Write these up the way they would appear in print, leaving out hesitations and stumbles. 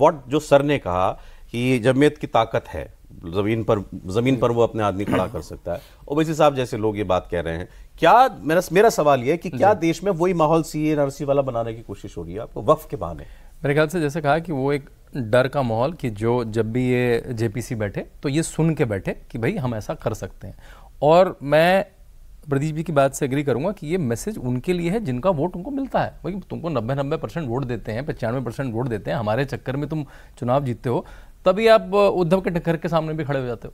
What जो sir ने कहा कि जमीयत की ताकत है, जमीन पर वो अपने आदमी खड़ा कर सकता है, ओवैसी साहब जैसे लोग ये बात कह रहे हैं, क्या मेरा सवाल ये है कि क्या देश में वही माहौल सीए एनआरसी वाला बनाने की कोशिश हो रही है आपको वक्फ के बहाने? मेरे ख्याल से जैसे कहा कि वो एक डर का माहौल कि जो जब भी ये जेपीसी बैठे तो ये सुन के बैठे कि भाई हम ऐसा कर सकते हैं। और मैं प्रदीप जी की बात से एग्री करूंगा कि ये मैसेज उनके लिए है जिनका वोट उनको मिलता है। भाई तुमको 90% वोट देते हैं, 95% वोट देते हैं, हमारे चक्कर में तुम चुनाव जीतते हो, तभी आप उद्धव के घर के सामने भी खड़े हो जाते हो।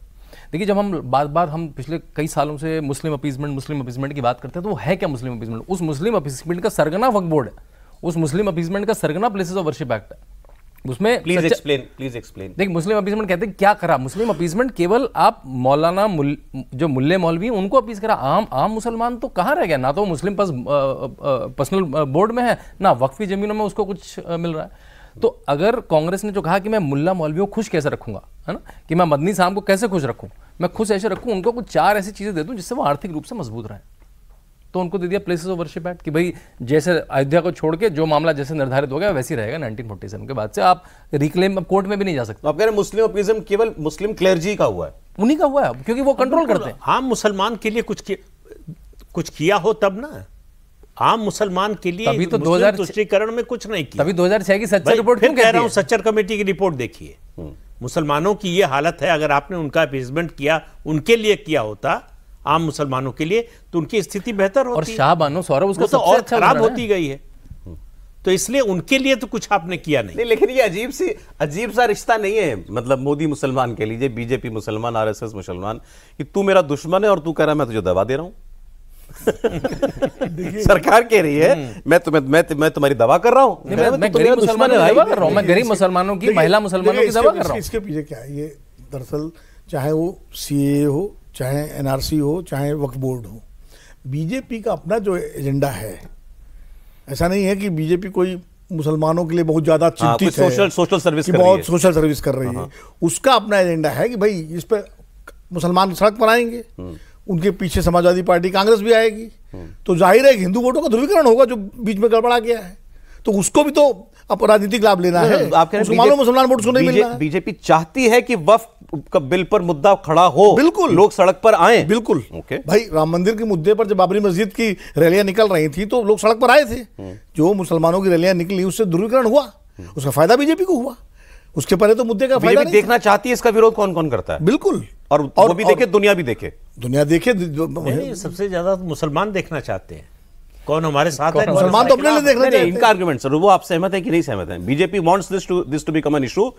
देखिए, जब हम बार हम पिछले कई सालों से मुस्लिम अपीसमेंट की बात करते हैं तो वो है क्या मुस्लिम अपीसमेंट? उस मुस्लिम अपीसमेंट का सरगना वक्फ बोर्ड है, उस मुस्लिम अपीसमेंट का सरगना प्लेसेस ऑफ वर्शिप एक्ट है। उसमें प्लीज एक्सप्लेन। देख, मुस्लिम अपीसमेंट कहते हैं क्या करा? मुस्लिम अपीसमेंट केवल आप मौलाना जो मुल्ले मौलवी उनको अपीस करा, आम मुसलमान तो कहाँ रह गया? ना तो मुस्लिम पर्सनल बोर्ड में है, ना वक्फी जमीनों में उसको कुछ मिल रहा है। तो अगर कांग्रेस ने जो कहा कि मैं मुल्ला मौलवियों को खुश कैसे रखूंगा, है ना, कि मैं मदनी साहब को कैसे खुश रखूं, मैं खुश ऐसे रखूं, उनको कुछ 4 ऐसी चीजें दे दूं जिससे वो आर्थिक रूप से मजबूत रहे, तो उनको दे दिया प्लेसेस ऑफ वर्शिप एक्ट कि भाई जैसे अयोध्या को छोड़ के जो मामला जैसे निर्धारित हो गया वैसे ही रहेगा। 1947 के बाद से आप रिक्लेम कोर्ट में भी नहीं जा सकते। तो आप कह रहे हैं मुस्लिम अपीजम केवल मुस्लिम क्लेर्जी का हुआ है, उन्हीं का हुआ है, क्योंकि वो कंट्रोल करते हैं। आम मुसलमान के लिए कुछ किया हो तब ना, आम मुसलमान के लिए तभी तो 2000 तुष्टीकरण में कुछ नहीं किया। तभी 2006 की सच्चर रिपोर्ट क्यों कह रहा हूं, सच्चर कमेटी की रिपोर्ट देखिए। मुसलमानों की ये हालत है, अगर आपने उनका अपीसमेंट किया, उनके लिए किया होता आम मुसलमानों के लिए, तो उनकी स्थिति बेहतर होती। और शाह बानो सौरभ उसका तो और खराब होती गई है, तो इसलिए उनके लिए तो कुछ आपने किया नहीं। लेकिन ये अजीब सा रिश्ता नहीं है, मतलब मोदी मुसलमान के लिए, बीजेपी मुसलमान, आरएसएस मुसलमान, कि तू मेरा दुश्मन है और तू कह रहा है मैं तुझे दवा दे रहा हूं। सरकार कह रही है मैं तुम्हारी दवा कर रहा हूं, मैं गरीब मुसलमानों की दवा कर रहा हूं, मैं गरीब मुसलमानों की, महिला मुसलमानों की दवा कर रहा हूं। इसके पीछे क्या है? ये दरअसल चाहे वो सीए हो, चाहे एनआरसी हो, चाहे वक्फ बोर्ड हो, बीजेपी का अपना जो एजेंडा है, ऐसा नहीं है कि बीजेपी कोई मुसलमानों के लिए बहुत ज्यादा चिंतित है, सोशल सर्विस बहुत सोशल सर्विस कर रही है। उसका अपना एजेंडा है कि भाई इस पर मुसलमान सड़क पर आएंगे, उनके पीछे समाजवादी पार्टी कांग्रेस भी आएगी, तो जाहिर है हिंदू वोटों का ध्रुवीकरण होगा जो बीच में गड़बड़ा गया है, तो उसको भी तो अब राजनीतिक लाभ लेना है। आप कह रहे हैं मुसलमान वोट उसको नहीं मिलना है। बीजेपी चाहती है कि वक्फ का बिल पर मुद्दा खड़ा हो, बिल्कुल, लोग सड़क पर आए, बिल्कुल। भाई राम मंदिर के मुद्दे पर जब बाबरी मस्जिद की रैलियां निकल रही थी तो लोग सड़क पर आए थे, जो मुसलमानों की रैलियां निकली उससे ध्रुवीकरण हुआ, उसका फायदा बीजेपी को हुआ, उसके पहले तो मुद्दे का फायदा देखना चाहती है। इसका विरोध कौन कौन करता है? बिल्कुल, और वो भी देखे, दुनिया भी देखे, सबसे ज्यादा मुसलमान देखना चाहते हैं कौन हमारे साथ है। मुसलमान तो अपने लिए देखना चाहते हैं। इनका आर्गुमेंट सर, वो आप सहमत है कि नहीं सहमत है? BJP wants this to become an issue,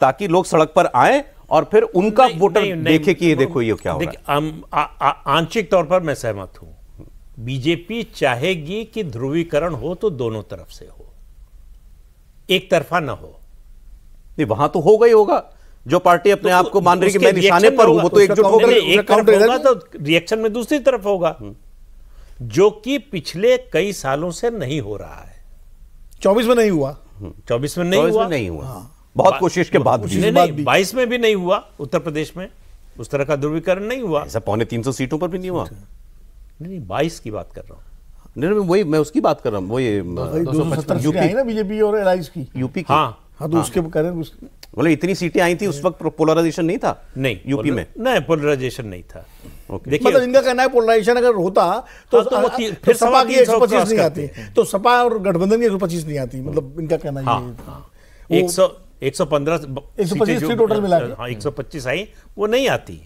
ताकि लोग सड़क पर आए और फिर उनका वोटर देखे कि ये देखो ये क्या हो रहा है। आंशिक तौर पर मैं सहमत हूं। बीजेपी चाहेगी कि ध्रुवीकरण हो तो दोनों तरफ से हो, एक तरफा ना हो। नहीं, वहां तो होगा ही होगा। जो पार्टी अपने आप को मान रही कि मैं निशाने पर हूं, वो तो एकजुट होगा। एक तरफ होगा तो रिएक्शन में दूसरी तरफ होगा, जो कि पिछले कई सालों से नहीं हो रहा है। 24 में नहीं हुआ, 24 में नहीं हुआ, बहुत कोशिश के बाद नहीं, 22 में भी नहीं हुआ। उत्तर प्रदेश में उस तरह का ध्रुवीकरण नहीं हुआ, ऐसा 350 सीटों पर भी नहीं हुआ। नहीं, 22 की बात कर रहा हूं। नहीं, वही मैं उसकी बात कर रहा हूं, वो ये 270 सीटें आई ना बीजेपी और एलायंस की, यूपी की। हाँ, तो उसके कह रहे हैं मतलब इतनी सीटें आई थी उस वक्त, पोलराइजेशन नहीं था। नहीं, यूपी में नहीं, पोलराइजेशन नहीं था। देखिए, मतलब इनका कहना है पोलराइजेशन अगर होता तो फिर सपा की 125 नहीं आती, तो सपा और गठबंधन की 125 नहीं आती। मतलब इनका कहना है 115 सीट टोटल मिला के 125 आई, वो नहीं आती।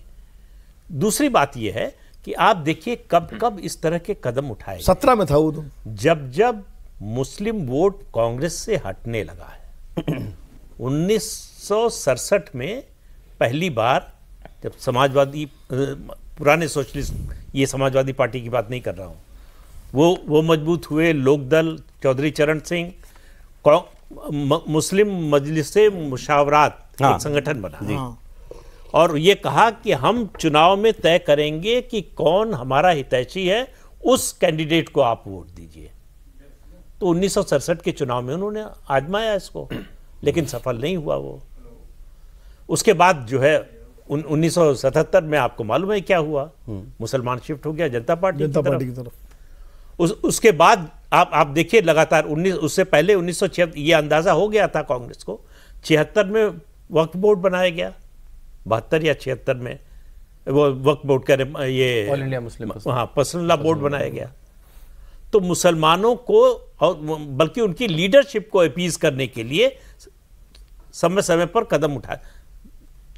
दूसरी बात यह है कि आप देखिए कब इस तरह के कदम उठाए। 17 में था वो तो, जब मुस्लिम वोट कांग्रेस से हटने लगा है। 1967 में पहली बार जब समाजवादी, पुराने सोशलिस्ट, ये समाजवादी पार्टी की बात नहीं कर रहा हूं, वो मजबूत हुए, लोकदल, चौधरी चरण सिंह, मुस्लिम मजलिसे मुशावरात एक संगठन बना, और ये कहा कि हम चुनाव में तय करेंगे कि कौन हमारा हितैषी है, उस कैंडिडेट को आप वोट दीजिए। तो 1967 के चुनाव में उन्होंने आजमाया इसको, लेकिन सफल नहीं हुआ वो। उसके बाद जो है 1977 में आपको मालूम है क्या हुआ, मुसलमान शिफ्ट हो गया जनता पार्टी की तरफ। उसके बाद आप देखिए लगातार उससे पहले 1976 ये अंदाजा हो गया था कांग्रेस को 76 में वक्फ बोर्ड बनाया गया, 72 या 76 में वो वक्फ बोर्ड का ये ऑल इंडिया मुस्लिम हाँ पर्सनल लॉ बोर्ड बनाया गया। तो मुसलमानों को और बल्कि उनकी लीडरशिप को अपीज करने के लिए समय समय पर कदम उठाए।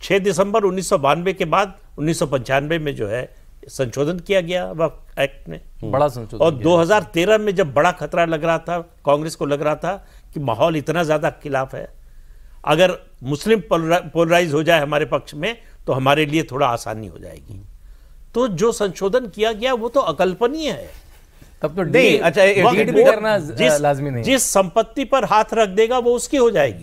6 दिसंबर 1992 के बाद 1995 में जो है संशोधन किया गया वक्फ एक्ट में, बड़ा संशोधन। और 2013 में जब बड़ा खतरा लग रहा था, कांग्रेस को लग रहा था कि माहौल इतना ज्यादा खिलाफ है, अगर मुस्लिम पोलराइज हो जाए हमारे पक्ष में तो हमारे लिए थोड़ा आसानी हो जाएगी। तो जो संशोधन किया गया वो तो अकल्पनीय है। तब तो नहीं, अच्छा डीड भी करना लाजमी नहीं। जिस संपत्ति पर हाथ रख देगा वो उसकी हो जाएगी।